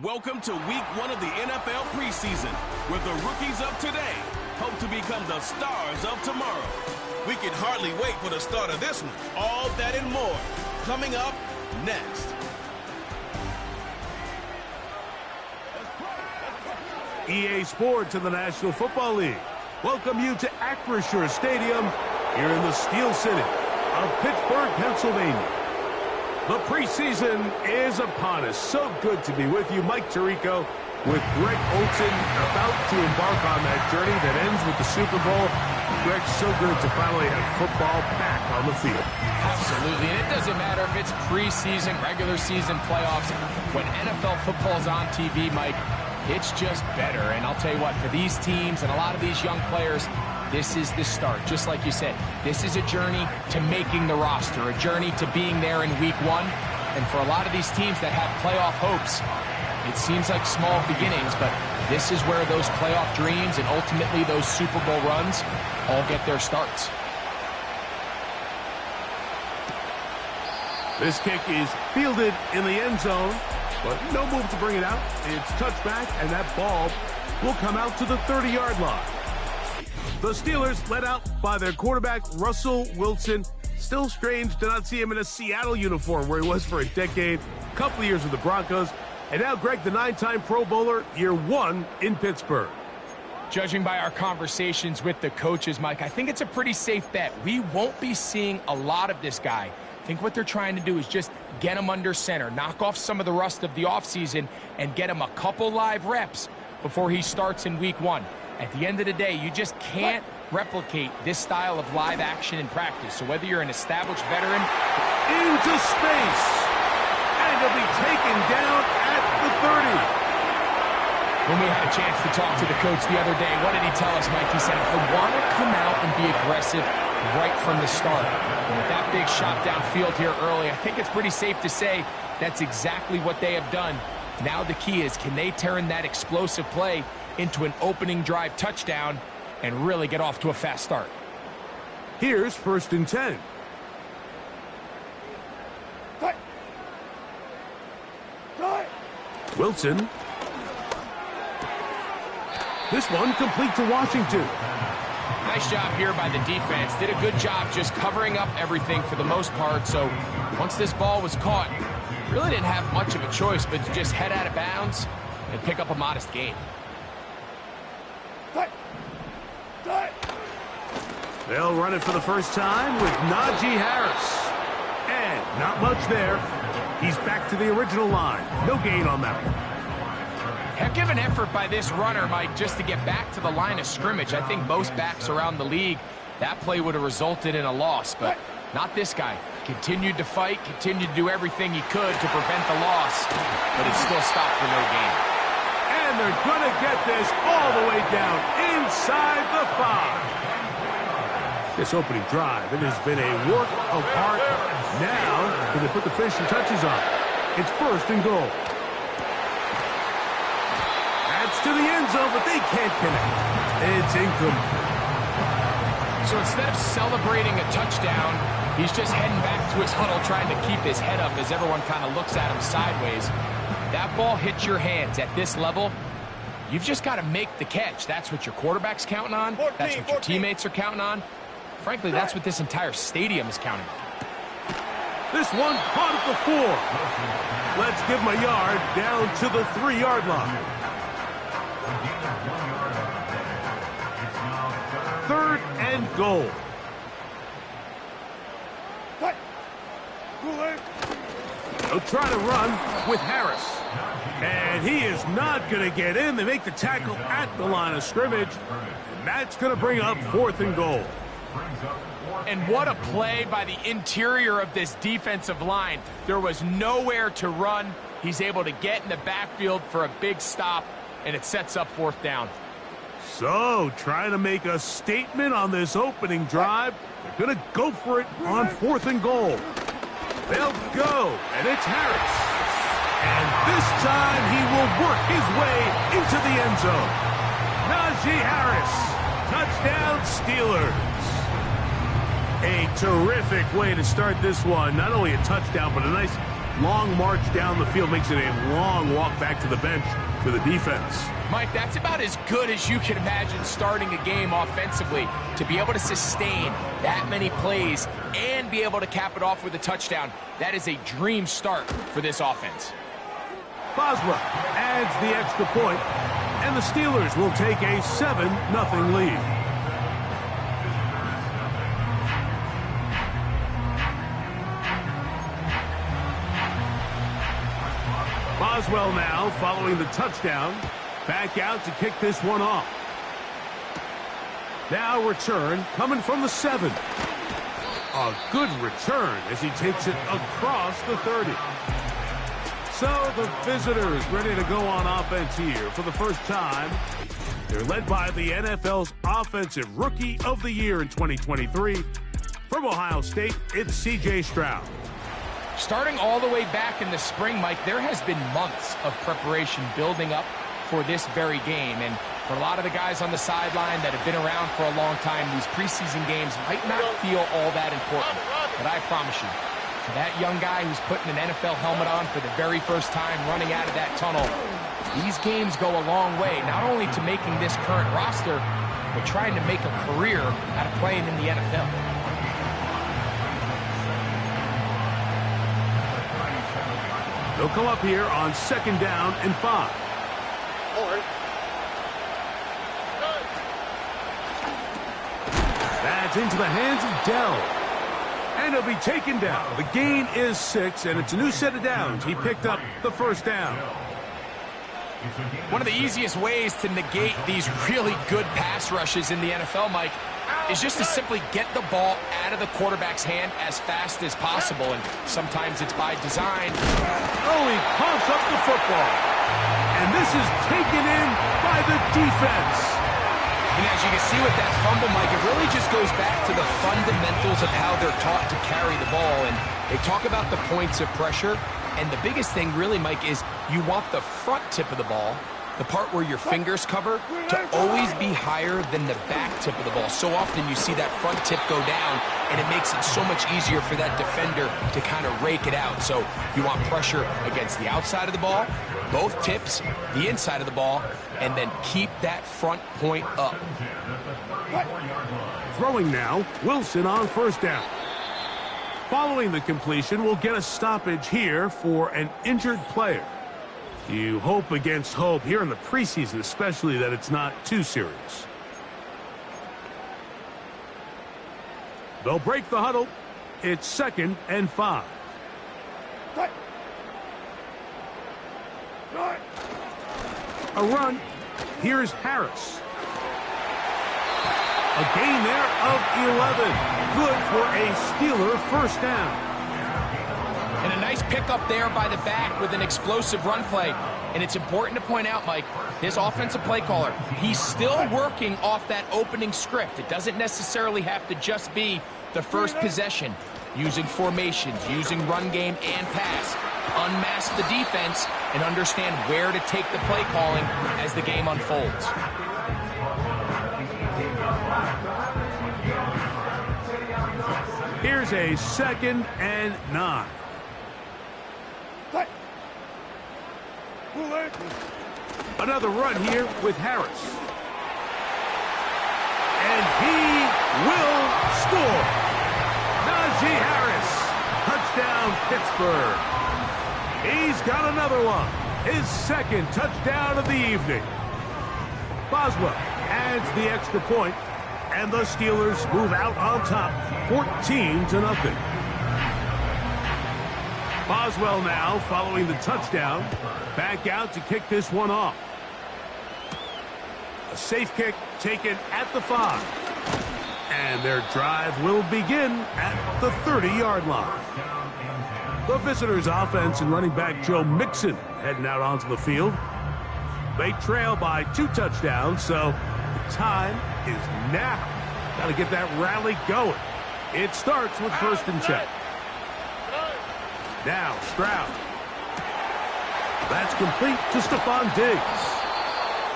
Welcome to week 1 of the NFL preseason, where the rookies of today hope to become the stars of tomorrow. We can hardly wait for the start of this one. All that and more coming up next. EA Sports and the National Football League welcome you to Acrisure Stadium here in the Steel City of Pittsburgh, Pennsylvania. The preseason is upon us. So good to be with you. Mike Tirico with Greg Olsen about to embark on that journey that ends with the Super Bowl. Greg, so good to finally have football back on the field. Absolutely, and it doesn't matter if it's preseason, regular season, playoffs. When NFL football is on TV, Mike, it's just better. And I'll tell you what, for these teams and a lot of these young players, this is the start. Just like you said, this is a journey to making the roster, a journey to being there in week 1. And for a lot of these teams that have playoff hopes, it seems like small beginnings, but this is where those playoff dreams and ultimately those Super Bowl runs all get their starts. This kick is fielded in the end zone, but no move to bring it out. It's touchback, and that ball will come out to the 30-yard line. The Steelers led out by their quarterback, Russell Wilson. Still strange to not see him in a Seattle uniform where he was for a decade, a couple of years with the Broncos. And now Greg, the 9-time Pro Bowler, year 1 in Pittsburgh. Judging by our conversations with the coaches, Mike, I think it's a pretty safe bet. We won't be seeing a lot of this guy. I think what they're trying to do is just get him under center, knock off some of the rust of the offseason, and get him a couple live reps before he starts in week 1. At the end of the day, you just can't replicate this style of live action in practice. So whether you're an established veteran... Into space! And he'll be taken down at the 30. When we had a chance to talk to the coach the other day, what did he tell us, Mike? He said, I want to come out and be aggressive right from the start. And with that big shot downfield here early, I think it's pretty safe to say that's exactly what they have done. Now the key is, can they turn that explosive play into an opening drive touchdown and really get off to a fast start? Here's 1st and 10. Wilson. This one complete to Washington. Nice job here by the defense. Did a good job just covering up everything for the most part. So once this ball was caught, really didn't have much of a choice but to just head out of bounds and pick up a modest gain. They'll run it for the first time with Najee Harris. And not much there. He's back to the original line. No gain on that one. Heck of an effort by this runner, Mike, just to get back to the line of scrimmage. I think most backs around the league, that play would have resulted in a loss, but not this guy. Continued to fight, continued to do everything he could to prevent the loss, but it still stopped for no gain. And they're going to get this all the way down inside the 5. This opening drive, it has been a work of art. Now, can they put the finishing touches on? It's 1st and goal. That's to the end zone, but they can't connect. It's incomplete. So instead of celebrating a touchdown, he's just heading back to his huddle trying to keep his head up as everyone kind of looks at him sideways. That ball hits your hands at this level, you've just got to make the catch. That's what your quarterback's counting on. That's what your teammates are counting on. Frankly, that's what this entire stadium is counting on. This one caught at the 4. Let's give him a yard down to the 3-yard line. 3rd and goal. They'll try to run with Harris. And he is not going to get in. They make the tackle at the line of scrimmage. And that's going to bring up 4th and goal. And what a play by the interior of this defensive line. There was nowhere to run. He's able to get in the backfield for a big stop, and it sets up 4th down. So, trying to make a statement on this opening drive. They're going to go for it on 4th and goal. They'll go, and it's Harris. And this time he will work his way into the end zone. Najee Harris, touchdown Steelers. A terrific way to start this one. Not only a touchdown, but a nice long march down the field makes it a long walk back to the bench for the defense. Mike, that's about as good as you can imagine starting a game offensively. To be able to sustain that many plays and be able to cap it off with a touchdown, that is a dream start for this offense. Boswell adds the extra point, and the Steelers will take a 7-0 lead. Boswell now following the touchdown. Back out to kick this one off. Now return coming from the 7. A good return as he takes it across the 30. So the visitors ready to go on offense here for the first time. They're led by the NFL's Offensive Rookie of the Year in 2023. From Ohio State, it's C.J. Stroud. Starting all the way back in the spring, Mike, there has been months of preparation building up for this very game. And for a lot of the guys on the sideline that have been around for a long time, these preseason games might not feel all that important. But I promise you, for that young guy who's putting an NFL helmet on for the very first time running out of that tunnel, these games go a long way, not only to making this current roster, but trying to make a career out of playing in the NFL. They'll come up here on 2nd down and 5. That's into the hands of Dell. And he'll be taken down. The gain is 6, and it's a new set of downs. He picked up the first down. One of the easiest ways to negate these really good pass rushes in the NFL, Mike, is just to simply get the ball out of the quarterback's hand as fast as possible. And sometimes it's by design. Oh, he pumps up the football. And this is taken in by the defense. And as you can see with that fumble, Mike, it really just goes back to the fundamentals of how they're taught to carry the ball. And they talk about the points of pressure. And the biggest thing really, Mike, is you want the front tip of the ball, the part where your fingers cover, to always be higher than the back tip of the ball. So often you see that front tip go down, and it makes it so much easier for that defender to kind of rake it out. So you want pressure against the outside of the ball, both tips, the inside of the ball, and then keep that front point up. Throwing now, Wilson on 1st down. Following the completion, we'll get a stoppage here for an injured player. You hope against hope here in the preseason, especially that it's not too serious. They'll break the huddle. It's 2nd and 5. A run. Here's Harris. A gain there of 11. Good for a Steeler first down. And a nice pickup there by the back with an explosive run play. And it's important to point out, Mike, his offensive play caller, he's still working off that opening script. It doesn't necessarily have to just be the first possession. Using formations, using run game and pass. Unmask the defense and understand where to take the play calling as the game unfolds. Here's a 2nd and 9. Another run here with Harris. And he will score. Najee Harris. Touchdown, Pittsburgh. He's got another one. His 2nd touchdown of the evening. Boswell adds the extra point, and the Steelers move out on top, 14-0. Boswell now following the touchdown. Back out to kick this one off. A safe kick taken at the 5. And their drive will begin at the 30-yard line. The visitors' offense and running back Joe Mixon heading out onto the field. They trail by 2 touchdowns, so the time is now. Got to get that rally going. It starts with 1st and 10. Now Stroud. That's complete to Stephon Diggs.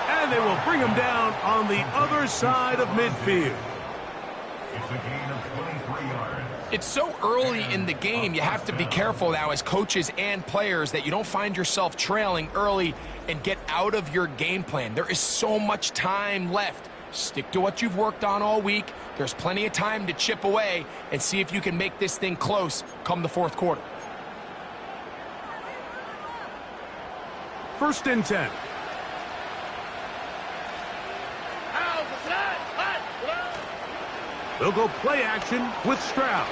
And they will bring him down on the other side of midfield. It's a gain of 23 yards. It's so early in the game, you have to be careful now as coaches and players that you don't find yourself trailing early and get out of your game plan. There is so much time left. Stick to what you've worked on all week. There's plenty of time to chip away and see if you can make this thing close come the fourth quarter. First and 10. They'll go play action with Stroud.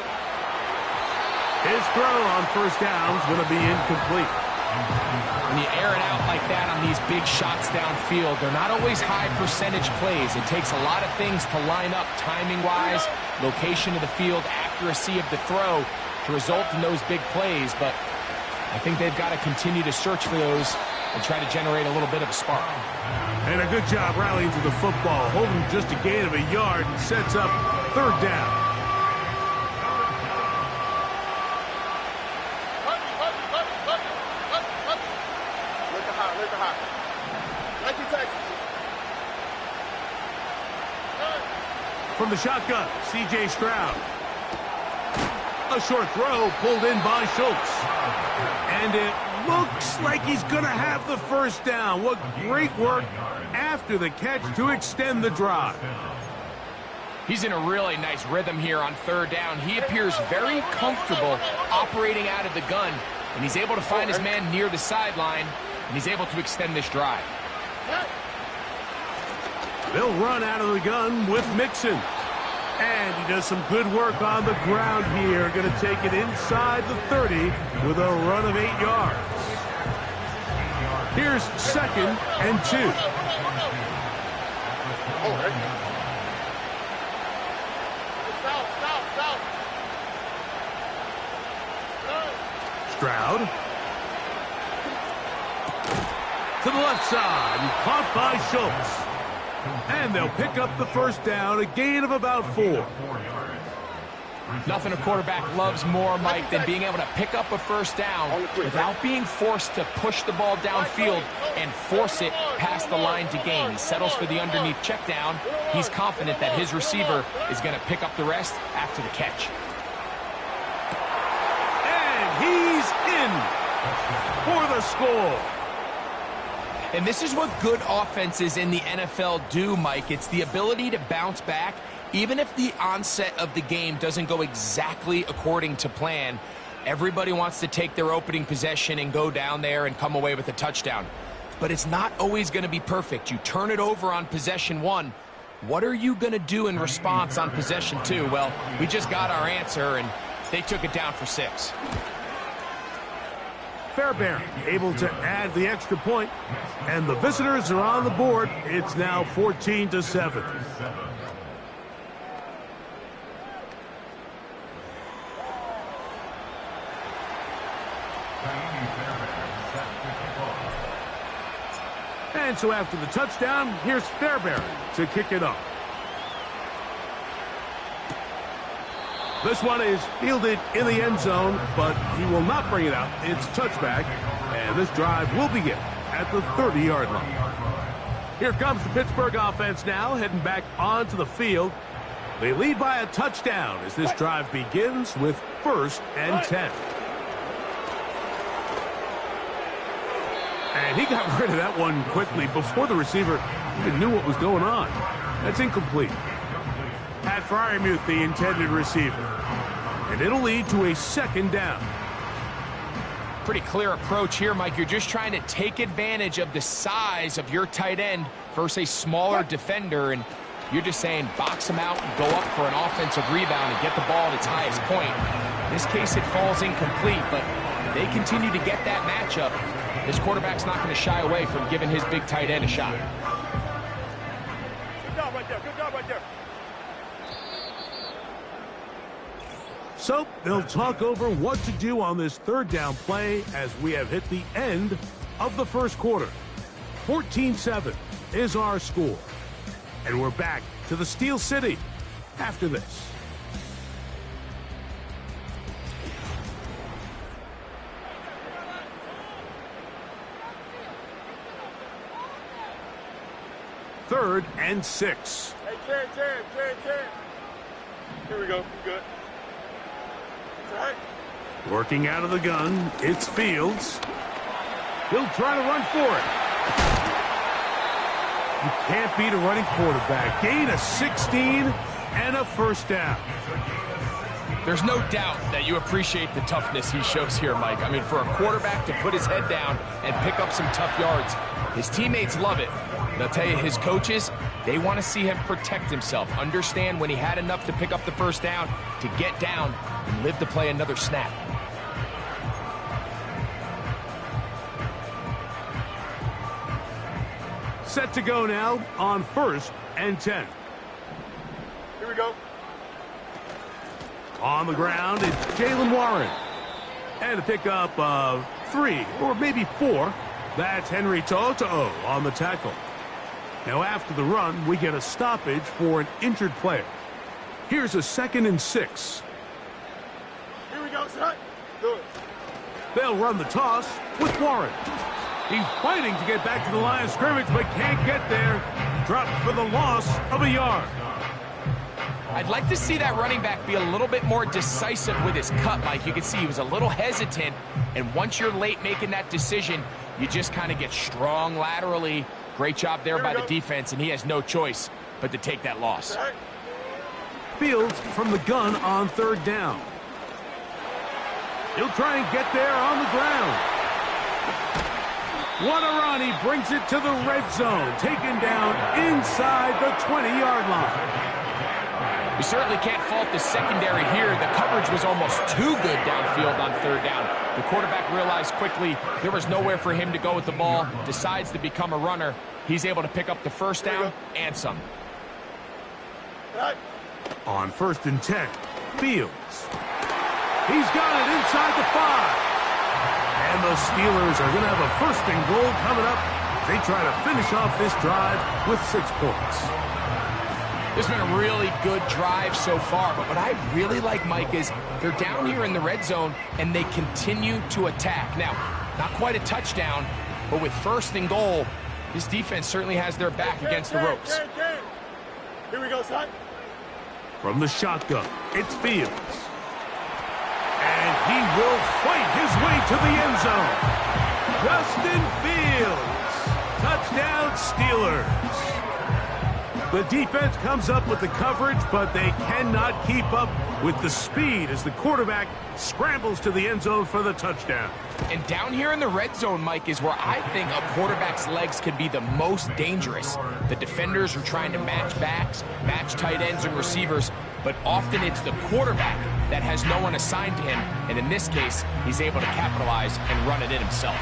His throw on first down is going to be incomplete. When you air it out like that on these big shots downfield, they're not always high percentage plays. It takes a lot of things to line up timing-wise, location of the field, accuracy of the throw to result in those big plays. But I think they've got to continue to search for those and try to generate a little bit of a spark. And a good job rallying to the football, holding just a gain of a yard and sets up third down. From the shotgun, C.J. Stroud. A short throw pulled in by Schultz. And it looks like he's going to have the first down. What great work after the catch to extend the drive. He's in a really nice rhythm here on third down. He appears very comfortable operating out of the gun, and he's able to find his man near the sideline, and he's able to extend this drive. They'll run out of the gun with Mixon. And he does some good work on the ground here. Going to take it inside the 30 with a run of 8 yards. Here's second and 2. Stroud. To the left side. And caught by Schultz. And they'll pick up the first down, a gain of about 4. Nothing a quarterback loves more, Mike, than being able to pick up a first down without being forced to push the ball downfield and force it past the line to gain. He settles for the underneath check down. He's confident that his receiver is going to pick up the rest after the catch. And he's in for the score. And this is what good offenses in the NFL do, Mike. It's the ability to bounce back. Even if the onset of the game doesn't go exactly according to plan, everybody wants to take their opening possession and go down there and come away with a touchdown. But it's not always going to be perfect. You turn it over on possession 1. What are you going to do in response on possession 2? Well, we just got our answer, and they took it down for 6. Fairbairn able to add the extra point, and the visitors are on the board. It's now 14-7. And so after the touchdown, here's Fairbairn to kick it off. This one is fielded in the end zone, but he will not bring it out. It's touchback, and this drive will begin at the 30-yard line. Here comes the Pittsburgh offense now, heading back onto the field. They lead by a touchdown as this drive begins with 1st and 10. And he got rid of that one quickly before the receiver even knew what was going on. That's incomplete. Pat Freiermuth, the intended receiver. And it'll lead to a 2nd down. Pretty clear approach here, Mike. You're just trying to take advantage of the size of your tight end versus a smaller defender, and you're just saying box him out and go up for an offensive rebound and get the ball at its highest point. In this case, it falls incomplete, but they continue to get that matchup. This quarterback's not going to shy away from giving his big tight end a shot. Good job right there. Good job right there. So they'll talk over what to do on this 3rd down play as we have hit the end of the first quarter. 14-7 is our score. And we're back to the Steel City after this. Third and 6. Hey, Jared. Here we go. Good. Working out of the gun, it's Fields. He'll try to run for it. You can't beat a running quarterback. Gain of 16 and a first down. There's no doubt that you appreciate the toughness he shows here, Mike. I mean, for a quarterback to put his head down and pick up some tough yards, his teammates love it. And I'll tell you, his coaches, they want to see him protect himself, understand when he had enough to pick up the first down, to get down and live to play another snap. Set to go now on 1st and 10. Here we go. On the ground, it's Jalen Warren. And a pickup of 3 or maybe 4. That's Henry To'o on the tackle. Now after the run, we get a stoppage for an injured player. Here's a 2nd and 6. Here we go, set. Good. They'll run the toss with Warren. He's fighting to get back to the line of scrimmage, but can't get there. Dropped for the loss of a yard. I'd like to see that running back be a little bit more decisive with his cut, Mike. You can see he was a little hesitant, and once you're late making that decision, you just kind of get strong laterally. Great job there by the defense, and he has no choice but to take that loss. Fields from the gun on 3rd down. He'll try and get there on the ground. What a run. He brings it to the red zone, taken down inside the 20-yard line. You certainly can't fault the secondary here. The coverage was almost too good downfield on 3rd down. The quarterback realized quickly there was nowhere for him to go with the ball, decides to become a runner. He's able to pick up the first down and some. On 1st and 10, Fields. He's got it inside the 5. And the Steelers are going to have a 1st and goal coming up. They try to finish off this drive with 6 points. This has been a really good drive so far, but what I really like, Mike, is they're down here in the red zone, and they continue to attack. Now, not quite a touchdown, but with 1st and goal, this defense certainly has their back against the ropes. Here we go, son. From the shotgun, it's Fields. And he will fight his way to the end zone. Justin Fields. Touchdown, Steelers. The defense comes up with the coverage, but they cannot keep up with the speed as the quarterback scrambles to the end zone for the touchdown. And down here in the red zone, Mike, is where I think a quarterback's legs can be the most dangerous. The defenders are trying to match backs, match tight ends and receivers, but often it's the quarterback that has no one assigned to him, and in this case, he's able to capitalize and run it in himself.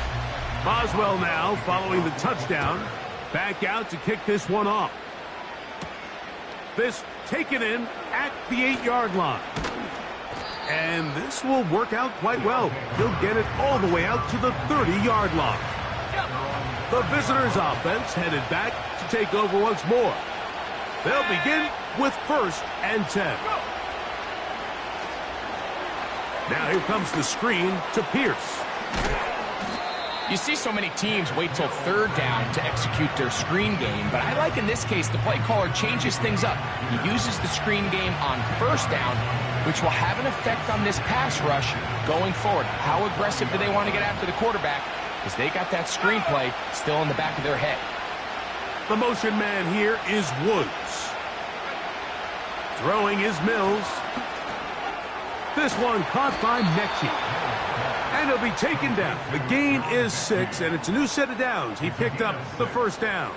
Boswell now, following the touchdown, back out to kick this one off. This taken in at the 8-yard line. And this will work out quite well. He'll get it all the way out to the 30-yard line. The visitors' offense headed back to take over once more. They'll begin with 1st and 10. Now here comes the screen to Pierce. You see so many teams wait till 3rd down to execute their screen game, but I like in this case the play caller changes things up. He uses the screen game on 1st down, which will have an effect on this pass rush going forward. How aggressive do they want to get after the quarterback? Because they got that screen play still in the back of their head. The motion man here is Woods. Throwing is Mills. This one caught by Mechie. And he'll be taken down. The gain is 6, and it's a new set of downs. He picked up the 1st down.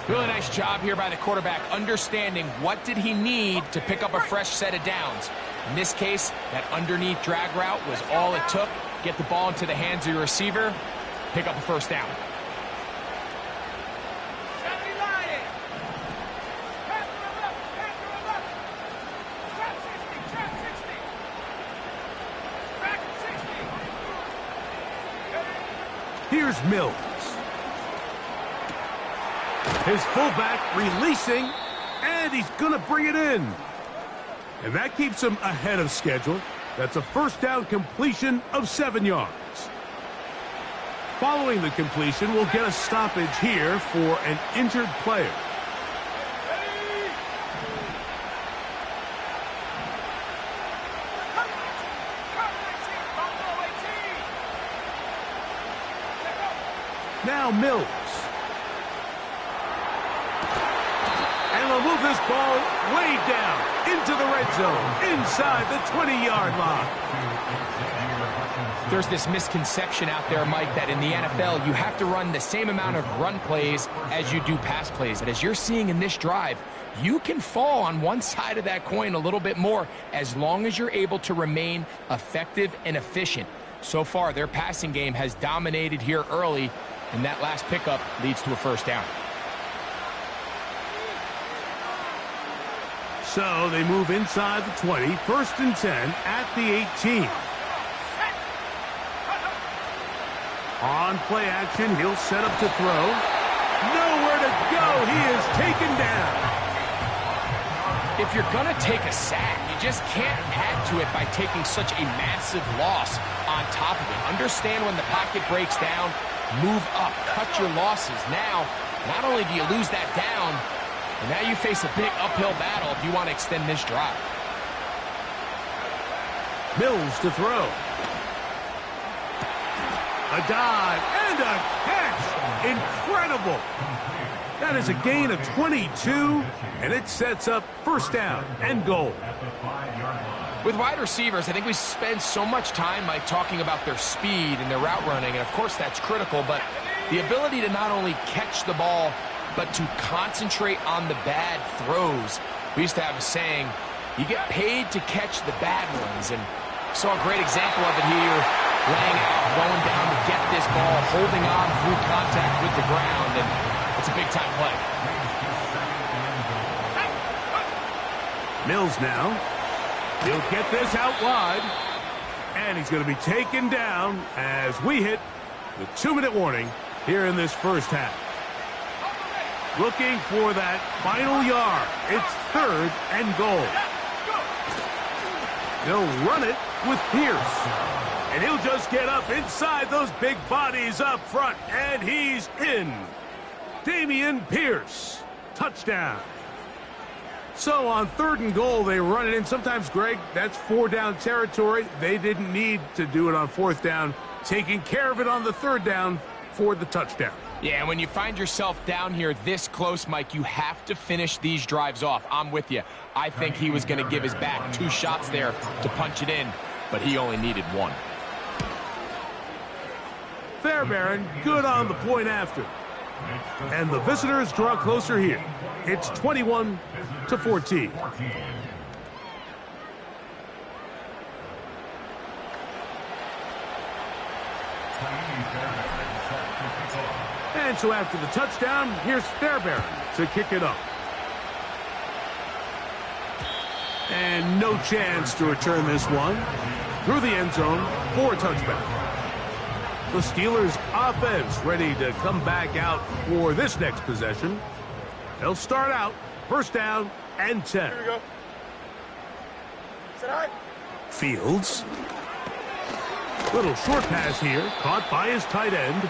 Really nice job here by the quarterback, understanding what did he need to pick up a fresh set of downs. In this case, that underneath drag route was all it took. Get the ball into the hands of your receiver, pick up a 1st down. Here's Mills. His fullback releasing, and he's going to bring it in. And that keeps him ahead of schedule. That's a 1st down completion of 7 yards. Following the completion, we'll get a stoppage here for an injured player. Now Mills. And they'll move this ball way down into the red zone, inside the 20-yard line. There's this misconception out there, Mike, that in the NFL, you have to run the same amount of run plays as you do pass plays. And as you're seeing in this drive, you can fall on one side of that coin a little bit more as long as you're able to remain effective and efficient. So far, their passing game has dominated here early, and that last pickup leads to a first down. So they move inside the 20, 1st and 10 at the 18. On play action, he'll set up to throw. Nowhere to go. He is taken down. If you're going to take a sack, you just can't add to it by taking such a massive loss on top of it. Understand when the pocket breaks down, move up, cut your losses. Now, not only do you lose that down, but now you face a big uphill battle if you want to extend this drive. Mills to throw. A dive and a catch. Incredible. That is a gain of 22, and it sets up first down and goal. With wide receivers, I think we spend so much time, Mike, talking about their speed and their route running, and of course that's critical, but the ability to not only catch the ball, but to concentrate on the bad throws. We used to have a saying, you get paid to catch the bad ones, and saw a great example of it here, laying out, going down to get this ball, holding on through contact with the ground, and it's a big-time play. Mills now. He'll get this out wide, and he's going to be taken down as we hit the 2-minute warning here in this first half. Looking for that final yard. It's 3rd and goal. They'll run it with Pierce. And he'll just get up inside those big bodies up front. And he's in. Dameon Pierce. Touchdown. So on 3rd and goal, they run it in. Sometimes, Greg, that's 4-down territory. They didn't need to do it on 4th down. Taking care of it on the 3rd down for the touchdown. Yeah, when you find yourself down here this close, Mike, you have to finish these drives off. I'm with you. I think he was going to give his back 2 shots there to punch it in, but he only needed 1. Fairbairn, good on the point after. And the visitors draw closer here. It's 21-14. And so after the touchdown, here's Fairbairn to kick it up. And no chance to return this one through the end zone for a touchback. The Steelers' offense ready to come back out for this next possession. They'll start out 1st down and 10. Here we go. Sit high. Fields. Little short pass here, caught by his tight end.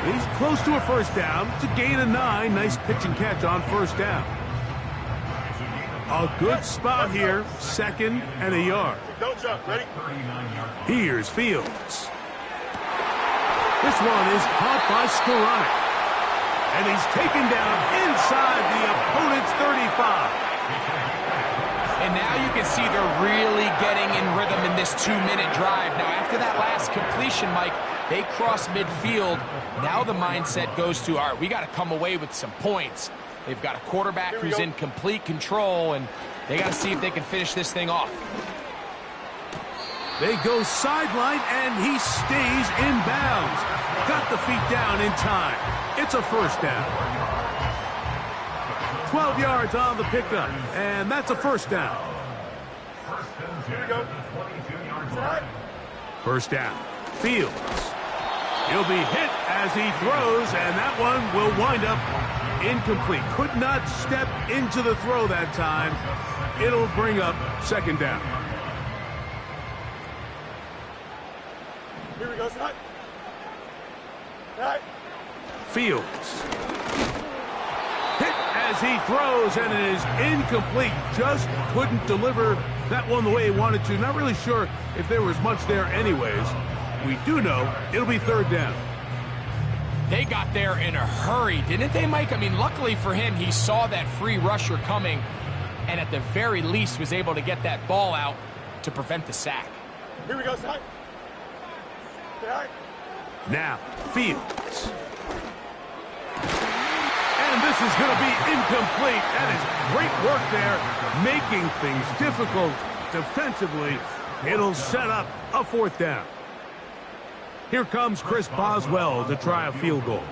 He's close to a 1st down to gain a 9. Nice pitch and catch on 1st down. A good spot here, 2nd and a yard. Don't jump. Ready? Here's Fields. This one is caught by Skoranek. And he's taken down inside the opponent's 35. And now you can see they're really getting in rhythm in this 2-minute drive. Now, after that last completion, Mike, they cross midfield. Now the mindset goes to, all right, we got to come away with some points. They've got a quarterback who's in complete control, and they got to see if they can finish this thing off. They go sideline, and he stays in bounds. Got the feet down in time. It's a 1st down. 12 yards on the pickup, and that's a 1st down. Here we go. 1st down. Fields. He'll be hit as he throws, and that one will wind up incomplete. Could not step into the throw that time. It'll bring up 2nd down. Here we go. Sit high. Sit high. Fields. Hit as he throws, and it is incomplete. Just couldn't deliver that one the way he wanted to. Not really sure if there was much there anyways. We do know it'll be 3rd down. They got there in a hurry, didn't they, Mike? I mean, luckily for him, he saw that free rusher coming and at the very least was able to get that ball out to prevent the sack. Here we go, son. Now, Fields. And this is going to be incomplete. That is great work there, making things difficult defensively. It'll set up a 4th down. Here comes Chris Boswell to try a field goal.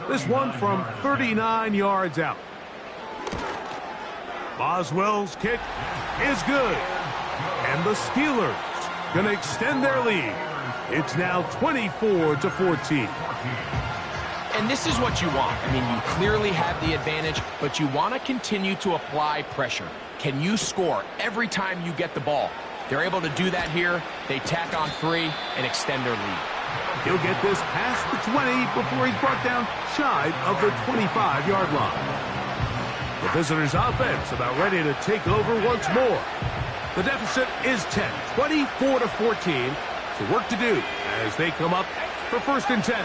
This one from 39 yards out. Boswell's kick is good. And the Steelers going to extend their lead. It's now 24-14. And this is what you want. I mean, you clearly have the advantage, but you want to continue to apply pressure. Can you score every time you get the ball? They're able to do that here. They tack on 3 and extend their lead. He'll get this past the 20 before he's brought down shy of the 25-yard line. The visitors' offense about ready to take over once more. The deficit is 10, 24-14. So work to do as they come up for 1st and 10.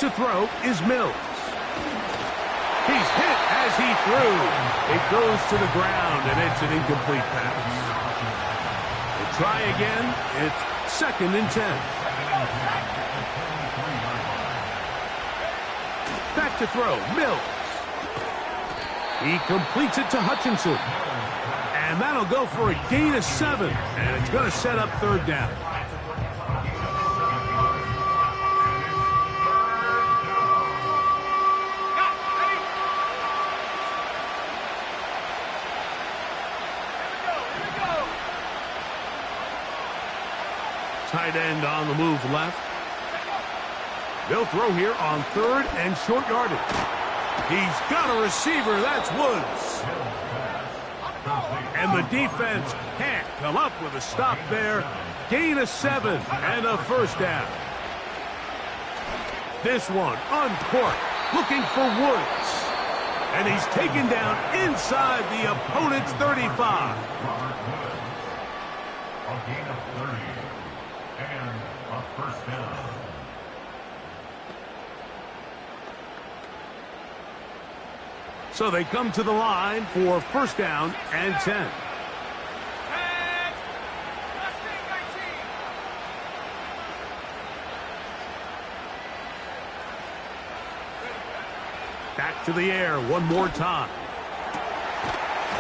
To throw is Mills. He's hit as he threw. It goes to the ground, and it's an incomplete pass. We'll try again. It's 2nd and 10. Back to throw, Mills. He completes it to Hutchinson. And that'll go for a gain of 7. And it's going to set up 3rd down. Tight end on the move left. They'll throw here on 3rd and short yardage. He's got a receiver. That's Woods. And the defense can't come up with a stop there. Gain of 7 and a 1st down. This one uncorked, looking for Woods. And he's taken down inside the opponent's 35. A gain of 30 and a 1st down. So they come to the line for 1st down and 10. Back to the air one more time.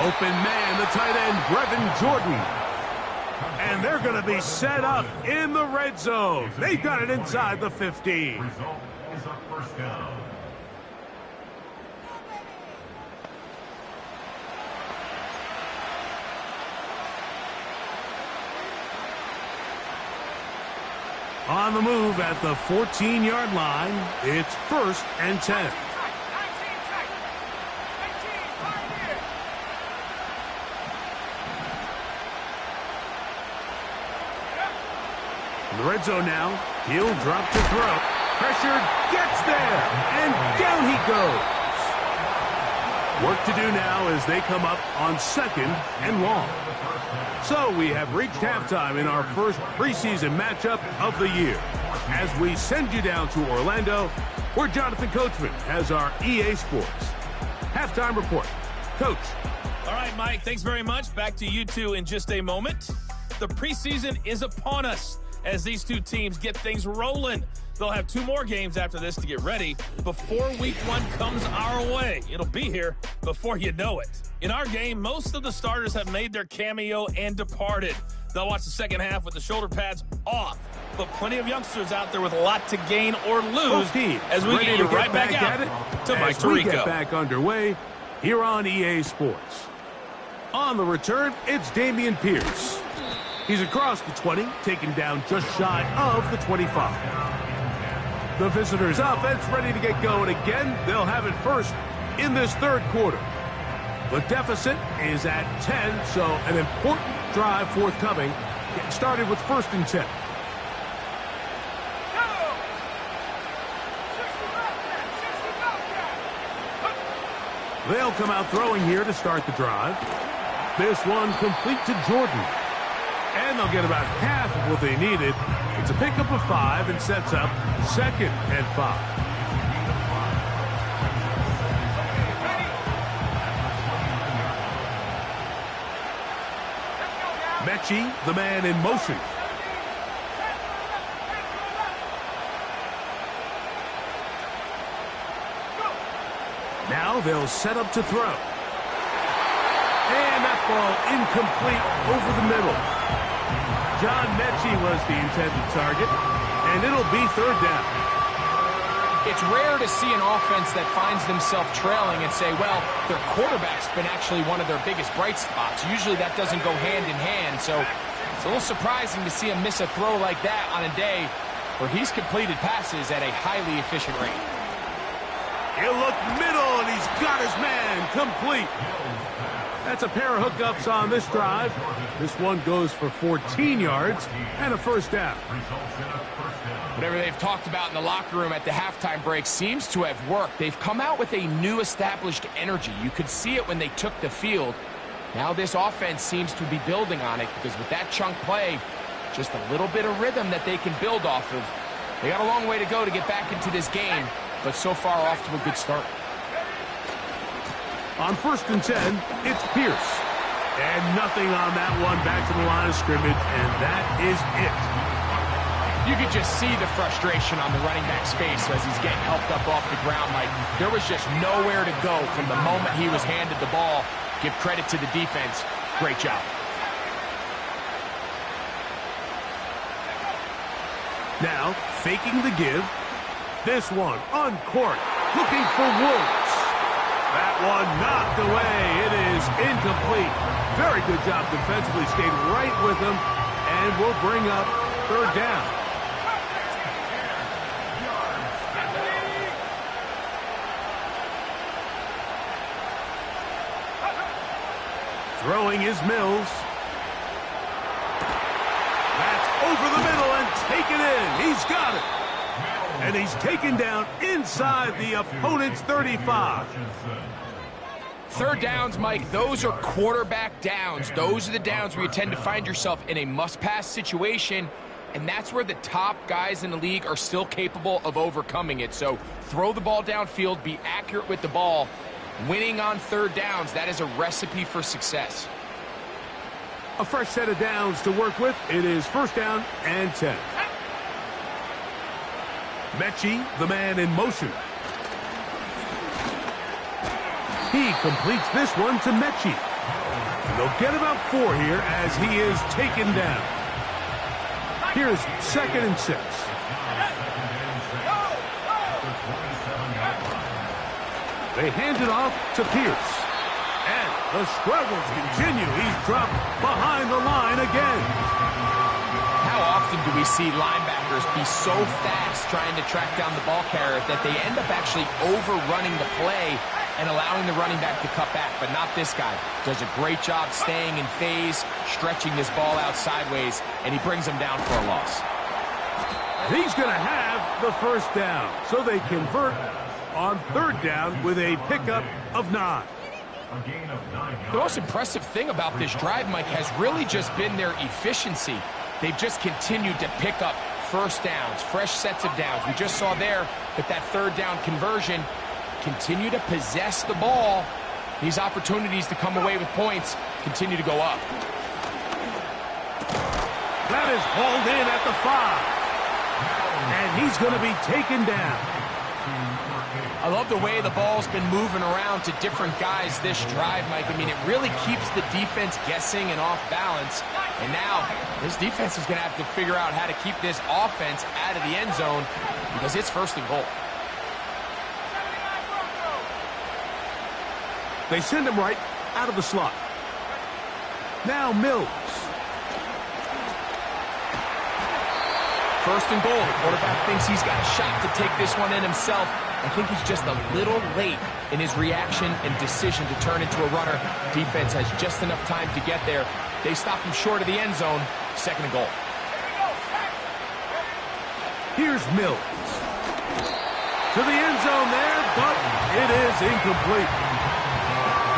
Open man, the tight end, Brevin Jordan. And they're going to be set up in the red zone. They've got it inside the 15. Result is a 1st down. On the move at the 14-yard line, it's 1st and 10. In the red zone now, he'll drop to throw. Pressured, gets there, and down he goes. Work to do now as they come up on 2nd and long. So we have reached halftime in our first preseason matchup of the year. As we send you down to Orlando, where Jonathan Coachman has our EA Sports halftime report. Coach. All right, Mike, thanks very much. Back to you two in just a moment. The preseason is upon us as these two teams get things rolling. They'll have 2 more games after this to get ready before week 1 comes our way. It'll be here before you know it. In our game, most of the starters have made their cameo and departed. They'll watch the second half with the shoulder pads off. But plenty of youngsters out there with a lot to gain or lose as we get you right back out to Mike Tirico. We get back underway here on EA Sports. On the return, it's Dameon Pierce. He's across the 20, taken down just shy of the 25. The visitors' offense ready to get going again. They'll have it first in this 3rd quarter. The deficit is at 10, so an important drive forthcoming. Getting started with 1st and 10. They'll come out throwing here to start the drive. This one complete to Jordan. And they'll get about half of what they needed. It's a pickup of 5 and sets up 2nd and 5. Mechie, the man in motion. Now they'll set up to throw. And that ball incomplete over the middle. John Mechie was the intended target, and it'll be 3rd down. It's rare to see an offense that finds themselves trailing and say, well, their quarterback's been actually one of their biggest bright spots. Usually that doesn't go hand in hand, so it's a little surprising to see him miss a throw like that on a day where he's completed passes at a highly efficient rate. He'll look middle, and he's got his man complete. That's a pair of hookups on this drive. This one goes for 14 yards and a 1st down. Whatever they've talked about in the locker room at the halftime break seems to have worked. They've come out with a new established energy. You could see it when they took the field. Now this offense seems to be building on it because with that chunk play, just a little bit of rhythm that they can build off of. They got a long way to go to get back into this game, but so far off to a good start. On 1st and 10, it's Pierce. And nothing on that one back to the line of scrimmage, and that is it. You could just see the frustration on the running back's face as he's getting helped up off the ground. Like, there was just nowhere to go from the moment he was handed the ball. Give credit to the defense. Great job. Now, faking the give. This one, uncorked, looking for Woods. That one knocked away. It is incomplete. Very good job defensively. Stayed right with him, and will bring up 3rd down. Throwing is Mills. That's over the middle and taken in. He's got it. And he's taken down inside the opponent's 35. 3rd downs, Mike, those are quarterback downs. Those are the downs where you tend to find yourself in a must-pass situation, and that's where the top guys in the league are still capable of overcoming it. So throw the ball downfield, be accurate with the ball. Winning on 3rd downs, that is a recipe for success. A fresh set of downs to work with. It is 1st down and 10. Mechie, the man in motion. He completes this one to Mechie. They'll get about 4 here as he is taken down. Here's 2nd and 6. They hand it off to Pierce. And the struggles continue. He's dropped behind the line again. How often do we see linebackers be so fast trying to track down the ball carrier that they end up actually overrunning the play and allowing the running back to cut back? But not this guy. Does a great job staying in phase, stretching this ball out sideways, and he brings him down for a loss. He's going to have the 1st down. So they convert on 3rd down with a pickup of 9. The most impressive thing about this drive, Mike, has really just been their efficiency. They've just continued to pick up 1st downs, fresh sets of downs. We just saw there with that 3rd down conversion, continue to possess the ball. These opportunities to come away with points continue to go up. That is hauled in at the 5. And he's going to be taken down. I love the way the ball's been moving around to different guys this drive, Mike. I mean, it really keeps the defense guessing and off balance. And now this defense is going to have to figure out how to keep this offense out of the end zone because it's 1st and goal. They send him right out of the slot. Now Mills. 1st and goal. The quarterback thinks he's got a shot to take this one in himself. I think he's just a little late in his reaction and decision to turn into a runner. Defense has just enough time to get there. They stop him short of the end zone. 2nd and goal. Here's Mills. To the end zone there, but it is incomplete.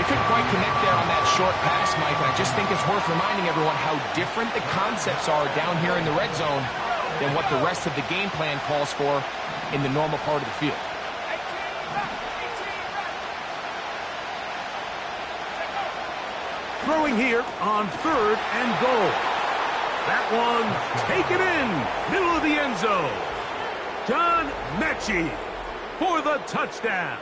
They couldn't quite connect there on that short pass, Mike, and I just think it's worth reminding everyone how different the concepts are down here in the red zone than what the rest of the game plan calls for in the normal part of the field. Throwing here on 3rd and goal. That one taken in, middle of the end zone. John Mechie for the touchdown.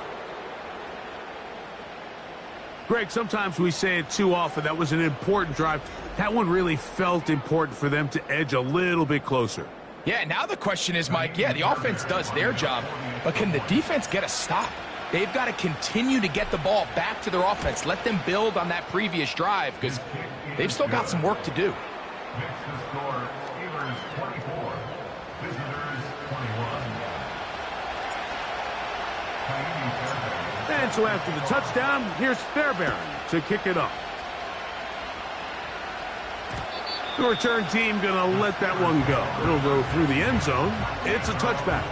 Greg, sometimes we say it too often. That was an important drive. That one really felt important for them to edge a little bit closer. Yeah, now the question is, Mike, yeah, the offense does their job, but can the defense get a stop? They've got to continue to get the ball back to their offense. Let them build on that previous drive because they've still got some work to do. Next to score, Steelers 24, visitors 21. And so after the touchdown, here's Fairbairn to kick it off. The return team going to let that one go. It'll go through the end zone. It's a touchback.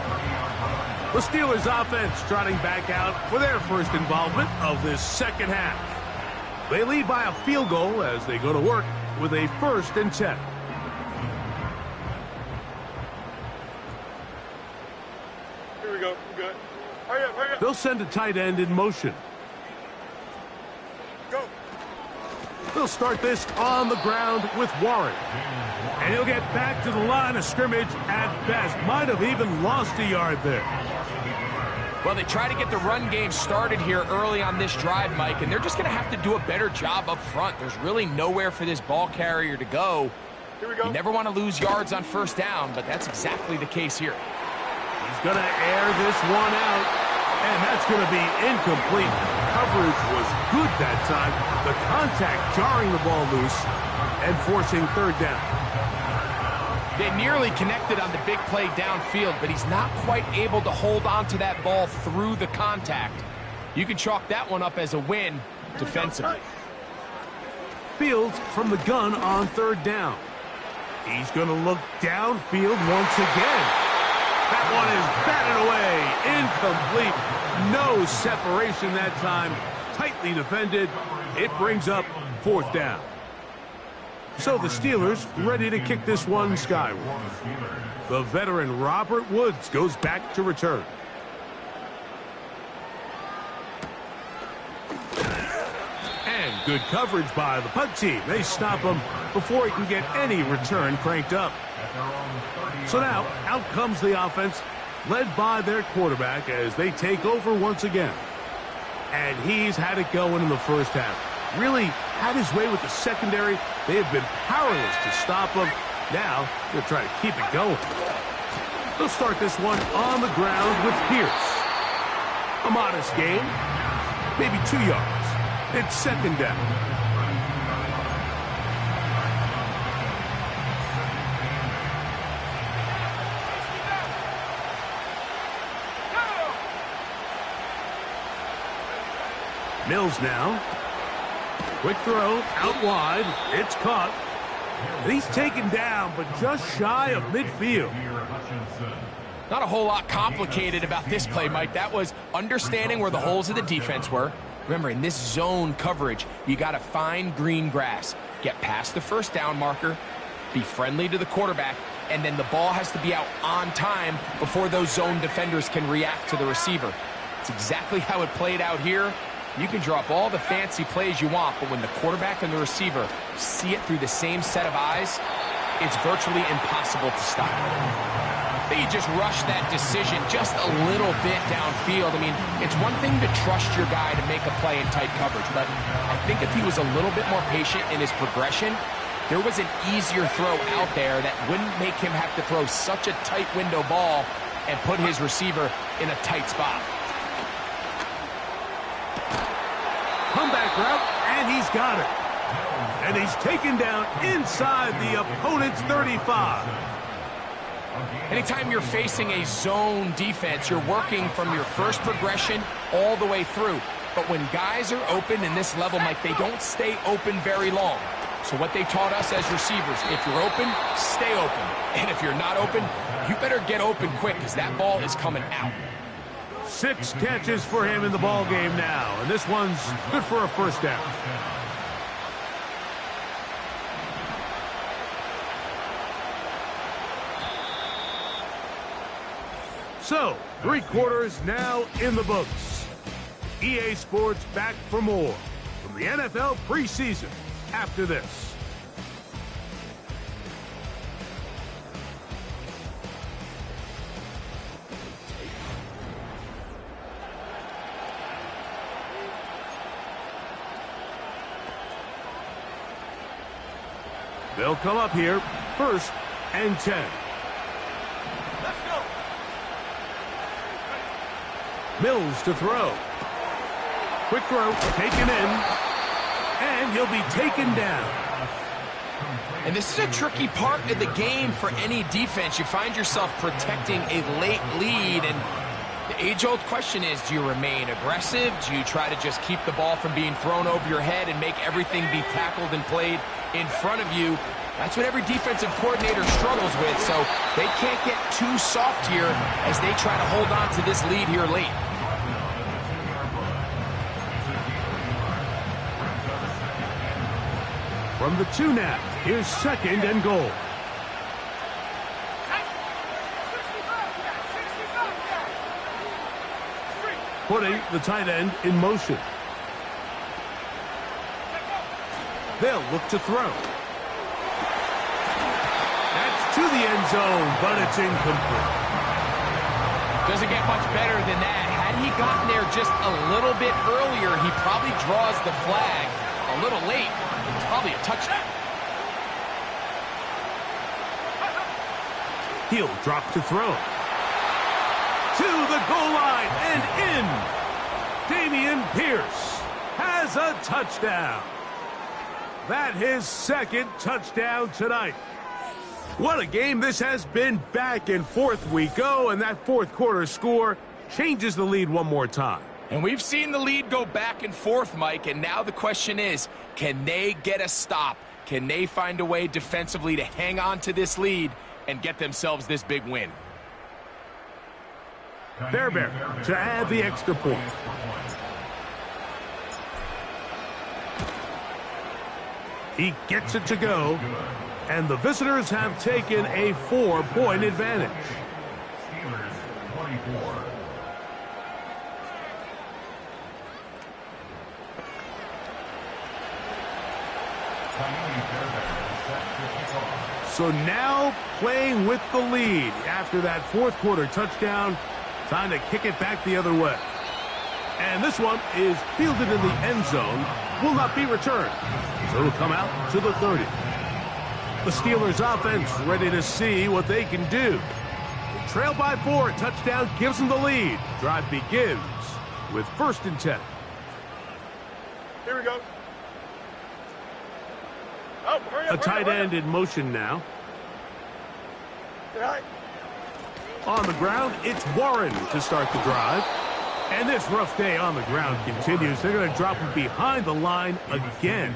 The Steelers offense trotting back out for their first involvement of this second half. They lead by a field goal as they go to work with a 1st and 10. Here we go. We're good. Hurry up, hurry up. They'll send a tight end in motion. Go. They'll start this on the ground with Warren. And he'll get back to the line of scrimmage at best. Might have even lost a yard there. Well, they try to get the run game started here early on this drive, Mike, and they're just going to have to do a better job up front. There's really nowhere for this ball carrier to go. Here we go. You never want to lose yards on 1st down, but that's exactly the case here. He's going to air this one out, and that's going to be incomplete. Coverage was good that time. The contact jarring the ball loose and forcing 3rd down. They nearly connected on the big play downfield, but he's not quite able to hold on to that ball through the contact. You can chalk that one up as a win defensively. Fields from the gun on 3rd down. He's going to look downfield once again. That one is batted away. Incomplete. No separation that time. Tightly defended. It brings up 4th down. So the Steelers ready to kick this one skyward. The veteran Robert Woods goes back to return. And good coverage by the punt team. They stop him before he can get any return cranked up. So now out comes the offense, led by their quarterback as they take over once again. And he's had it going in the first half. Really had his way with the secondary. They have been powerless to stop him. Now they'll try to keep it going. They'll start this one on the ground with Pierce. A modest gain, maybe 2 yards. It's 2nd down. Mills now. Quick throw, out wide. It's caught. And he's taken down, but just shy of midfield. Not a whole lot complicated about this play, Mike. That was understanding where the holes of the defense were. Remember, in this zone coverage, you got to find green grass. Get past the 1st down marker, be friendly to the quarterback, and then the ball has to be out on time before those zone defenders can react to the receiver. It's exactly how it played out here. You can drop all the fancy plays you want, but when the quarterback and the receiver see it through the same set of eyes, it's virtually impossible to stop. They just rushed that decision just a little bit downfield. I mean, it's one thing to trust your guy to make a play in tight coverage, but I think if he was a little bit more patient in his progression, there was an easier throw out there that wouldn't make him have to throw such a tight window ball and put his receiver in a tight spot. Comeback route, and he's got it. And he's taken down inside the opponent's 35. Anytime you're facing a zone defense, you're working from your first progression all the way through. But when guys are open in this level, Mike, they don't stay open very long. So what they taught us as receivers, if you're open, stay open. And if you're not open, you better get open quick because that ball is coming out. 6 catches for him in the ball game now, and this one's good for a 1st down. So, 3 quarters now in the books. EA Sports back for more from the NFL preseason after this. They'll come up here, 1st and 10. Let's go. Mills to throw. Quick throw, taken in, and he'll be taken down. And this is a tricky part of the game for any defense. You find yourself protecting a late lead, and the age-old question is, do you remain aggressive? Do you try to just keep the ball from being thrown over your head and make everything be tackled and played in front of you? That's what every defensive coordinator struggles with, so they can't get too soft here as they try to hold on to this lead here late. From the 2 now, here's 2nd and goal. Putting the tight end in motion. They'll look to throw. That's to the end zone, but it's incomplete. Doesn't get much better than that. Had he gotten there just a little bit earlier, he probably draws the flag a little late. It's probably a touchdown. He'll drop to throw. To the goal line and in. Dameon Pierce has a touchdown. That his 2nd touchdown tonight. What a game this has been. Back and forth we go, and that 4th quarter score changes the lead one more time. And we've seen the lead go back and forth, Mike, and now the question is, can they get a stop? Can they find a way defensively to hang on to this lead and get themselves this big win? Fairbairn to add the extra point. He gets it to go, and the visitors have taken a 4-point advantage. Steelers 24. So now playing with the lead after that 4th quarter touchdown, time to kick it back the other way. And this one is fielded in the end zone, will not be returned. So it'll come out to the 30. The Steelers offense ready to see what they can do. They trail by 4, touchdown gives them the lead. Drive begins with 1st and 10. Here we go. Oh, hurry up, A tight end in motion now. Right. On the ground, it's Warren to start the drive. And this rough day on the ground continues. They're going to drop him behind the line again.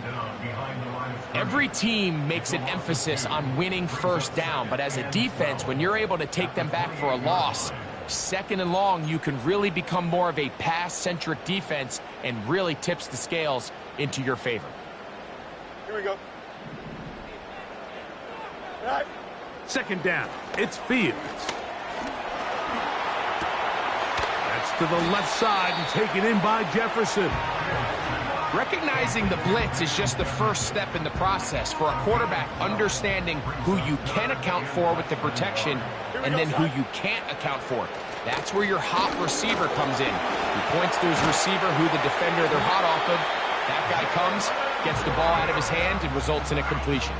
Every team makes an emphasis on winning 1st down, but as a defense, when you're able to take them back for a loss, 2nd and long, you can really become more of a pass-centric defense and really tips the scales into your favor. Here we go. Right. 2nd down, it's Fields. That's to the left side and taken in by Jefferson. Recognizing the blitz is just the first step in the process for a quarterback, understanding who you can account for with the protection and then who you can't account for. That's where your hot receiver comes in. He points to his receiver who the defender they're hot off of. That guy comes, gets the ball out of his hand, and results in a completion.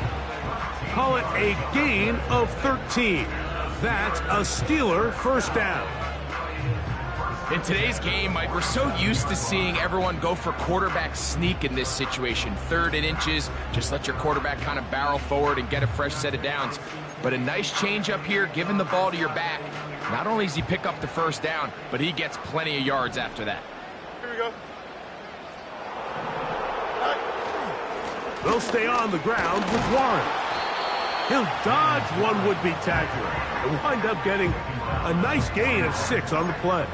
Call it a gain of 13. That's a Steeler 1st down. In today's game, Mike, we're so used to seeing everyone go for quarterback sneak in this situation. 3rd and inches, just let your quarterback kind of barrel forward and get a fresh set of downs. But a nice change up here, giving the ball to your back. Not only does he pick up the 1st down, but he gets plenty of yards after that. Here we go. They'll stay on the ground with Warren. He'll dodge one would-be tackler and wind up getting a nice gain of 6 on the play.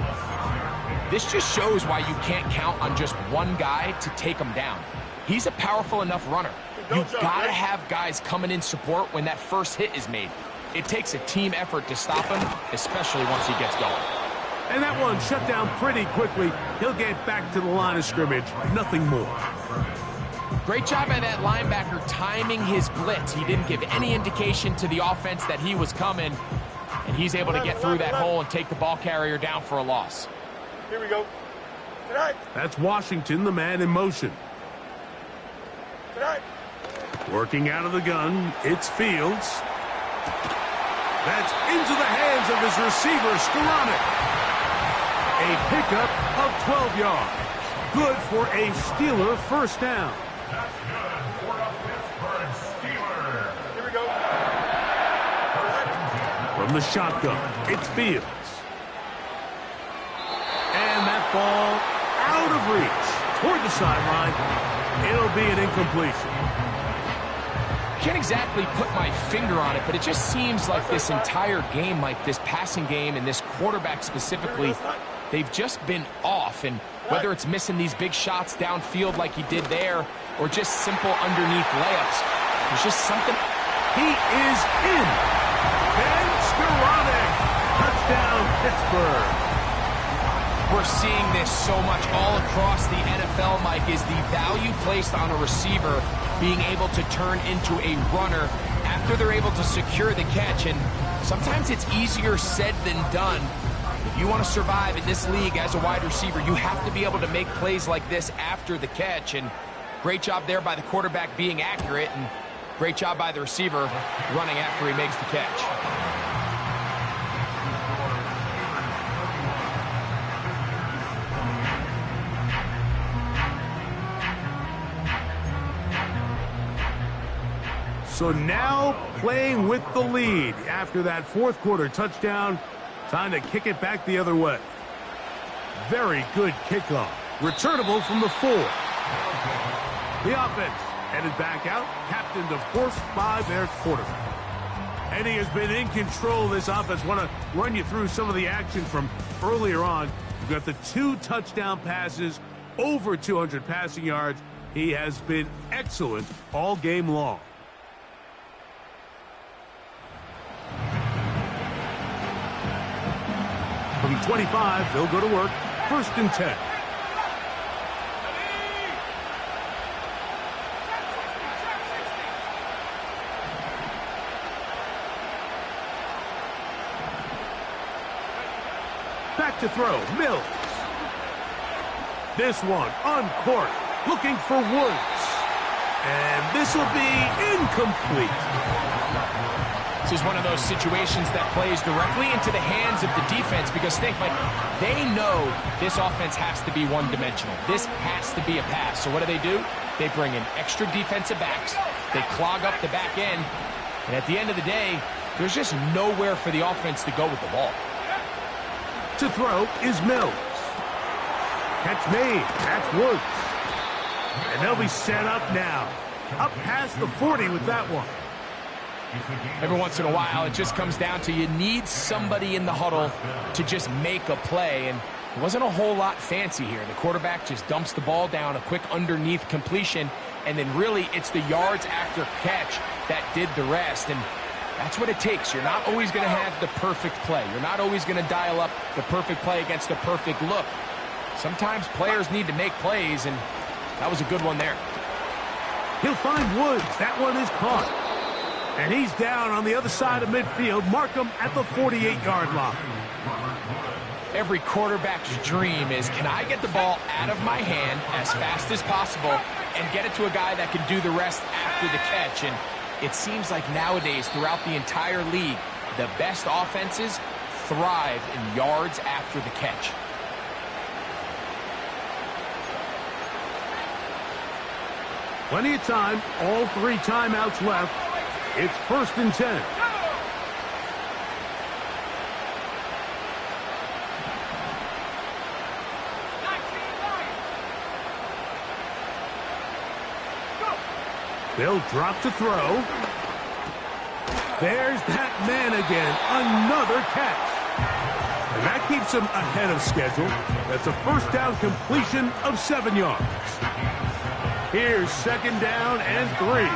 This just shows why you can't count on just one guy to take him down. He's a powerful enough runner. You've got to have guys coming in support when that first hit is made. It takes a team effort to stop him, especially once he gets going. And that one shut down pretty quickly. He'll get back to the line of scrimmage. Nothing more. Great job by that linebacker timing his blitz. He didn't give any indication to the offense that he was coming, and he's able to get through that hole and take the ball carrier down for a loss. Here we go. That's Washington, the man in motion. Working out of the gun, it's Fields. That's into the hands of his receiver, Skoranek. A pickup of 12 yards. Good for a Steeler first down. That's good for a Pittsburgh Steeler. Here we go. From the shotgun, it's Fields. And that ball out of reach toward the sideline. It'll be an incompletion. Can't exactly put my finger on it, but it just seems like this entire game, like this passing game and this quarterback specifically, they've just been off. And whether it's missing these big shots downfield like he did there or just simple underneath layups, there's just something. He is in. Ben Skoranek. Touchdown, Pittsburgh. We're seeing this so much all across the NFL, Mike, is the value placed on a receiver being able to turn into a runner after they're able to secure the catch. And sometimes it's easier said than done. If you want to survive in this league as a wide receiver, you have to be able to make plays like this after the catch. And great job there by the quarterback being accurate, and great job by the receiver running after he makes the catch. So now playing with the lead after that fourth quarter touchdown. Time to kick it back the other way. Very good kickoff. Returnable from the 4. The offense headed back out, captained, of course, by their quarterback. And he has been in control of this offense. Want to run you through some of the action from earlier on. You've got the 2 touchdown passes, over 200 passing yards. He has been excellent all game long. From 25, they'll go to work. 1st and 10. Back to throw, Mills. This one on court, looking for Woods. And this will be incomplete. This is one of those situations that plays directly into the hands of the defense, because think, Mike, they know this offense has to be one-dimensional. This has to be a pass. So what do? They bring in extra defensive backs. They clog up the back end. And at the end of the day, there's just nowhere for the offense to go with the ball. To throw is Mills. Catch made. That's Woods. And they'll be set up now. Up past the 40 with that one. Every once in a while, it just comes down to you need somebody in the huddle to just make a play, and it wasn't a whole lot fancy here. The quarterback just dumps the ball down, a quick underneath completion, and then really it's the yards after catch that did the rest, and that's what it takes. You're not always going to have the perfect play. You're not always going to dial up the perfect play against the perfect look. Sometimes players need to make plays, and that was a good one there. He'll find Woods. That one is caught. And he's down on the other side of midfield. Mark him at the 48-yard line. Every quarterback's dream is, can I get the ball out of my hand as fast as possible and get it to a guy that can do the rest after the catch? And it seems like nowadays, throughout the entire league, the best offenses thrive in yards after the catch. Plenty of time. All 3 timeouts left. It's 1st and 10. They'll drop to throw. There's that man again. Another catch. And that keeps him ahead of schedule. That's a first down completion of 7 yards. Here's 2nd down and 3.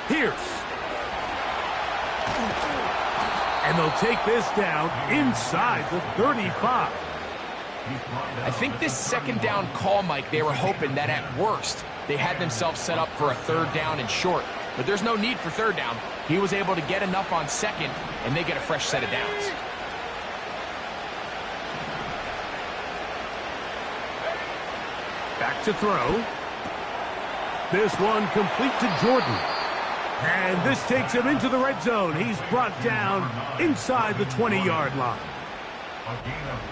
Pierce. And they'll take this down inside the 35. I think this second down call, Mike, they were hoping that at worst they had themselves set up for a third down and short. But there's no need for third down. He was able to get enough on second, and they get a fresh set of downs. Back to throw. This one complete to Jordan. And this takes him into the red zone. He's brought down inside the 20-yard line.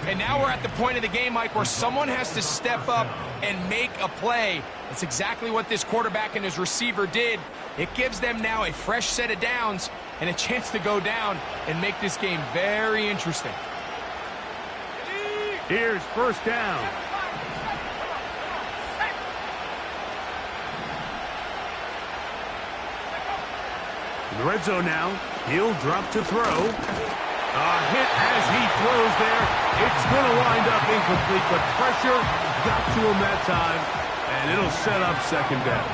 And now we're at the point of the game, Mike, where someone has to step up and make a play. That's exactly what this quarterback and his receiver did. It gives them now a fresh set of downs and a chance to go down and make this game very interesting. Here's first down. In the red zone now, he'll drop to throw. A hit as he throws there. It's going to wind up incomplete, but pressure got to him that time, and it'll set up second down.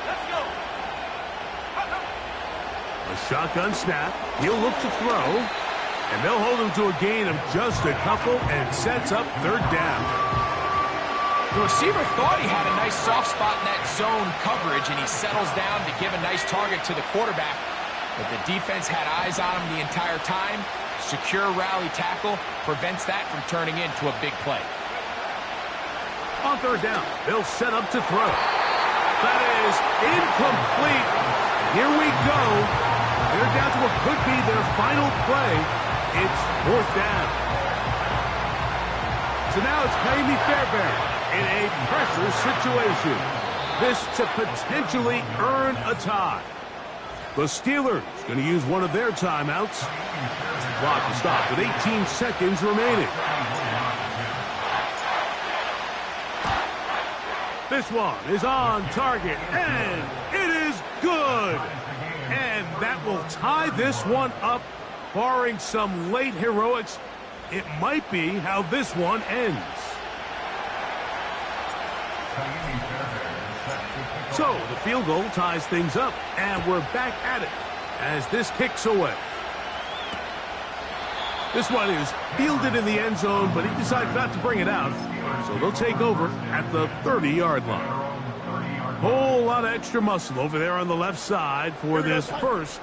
Let's go. A shotgun snap. He'll look to throw, and they'll hold him to a gain of just a couple, and sets up third down. The receiver thought he had a nice soft spot in that zone coverage, and he settles down to give a nice target to the quarterback. But the defense had eyes on him the entire time. Secure rally tackle prevents that from turning into a big play. On third down, they'll set up to throw. That is incomplete. Here we go. They're down to what could be their final play. It's fourth down. So now it's Jaime Fairbairn in a pressure situation. This to potentially earn a tie. The Steelers going to use one of their timeouts. Clock to stop with 18 seconds remaining. This one is on target, and it is good. And that will tie this one up, barring some late heroics. It might be how this one ends. So the field goal ties things up, and we're back at it as this kicks away. This one is fielded in the end zone, but he decides not to bring it out, so they'll take over at the 30-yard line. Whole lot of extra muscle over there on the left side for this first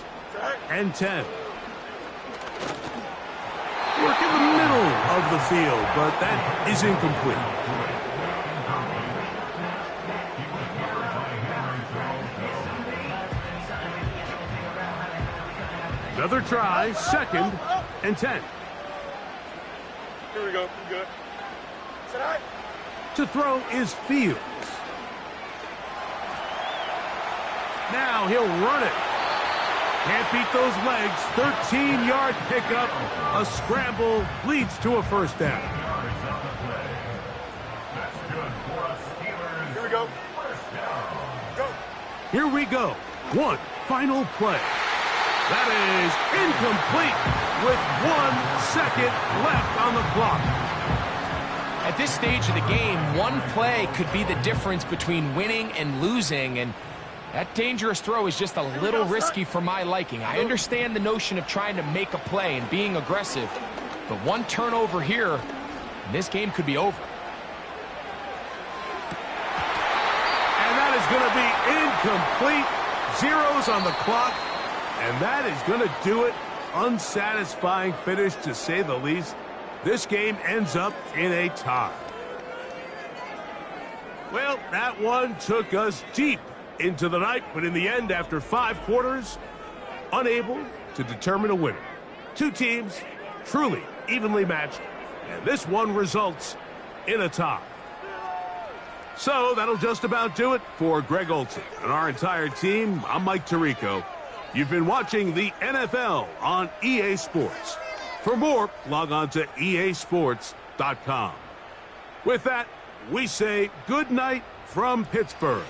and 10. Work in the middle of the field, but that is incomplete. Another try, second and 10. Here we go. Good. Set high. To throw is Fields. Now he'll run it. Can't beat those legs. 13-yard pickup. A scramble leads to a first down. Here we go. Go. Here we go. One final play. That is incomplete with 1 second left on the clock. At this stage of the game, one play could be the difference between winning and losing, and that dangerous throw is just a little risky for my liking. I understand the notion of trying to make a play and being aggressive, but one turnover here, and this game could be over. And that is going to be incomplete. Zeros on the clock. And that is going to do it. Unsatisfying finish, to say the least. This game ends up in a tie. Well, that one took us deep into the night, but in the end, after 5 quarters, unable to determine a winner. Two teams truly evenly matched, and this one results in a tie. So that'll just about do it for Greg Olson and our entire team. I'm Mike Tirico. You've been watching the NFL on EA Sports. For more, log on to easports.com. With that, we say good night from Pittsburgh.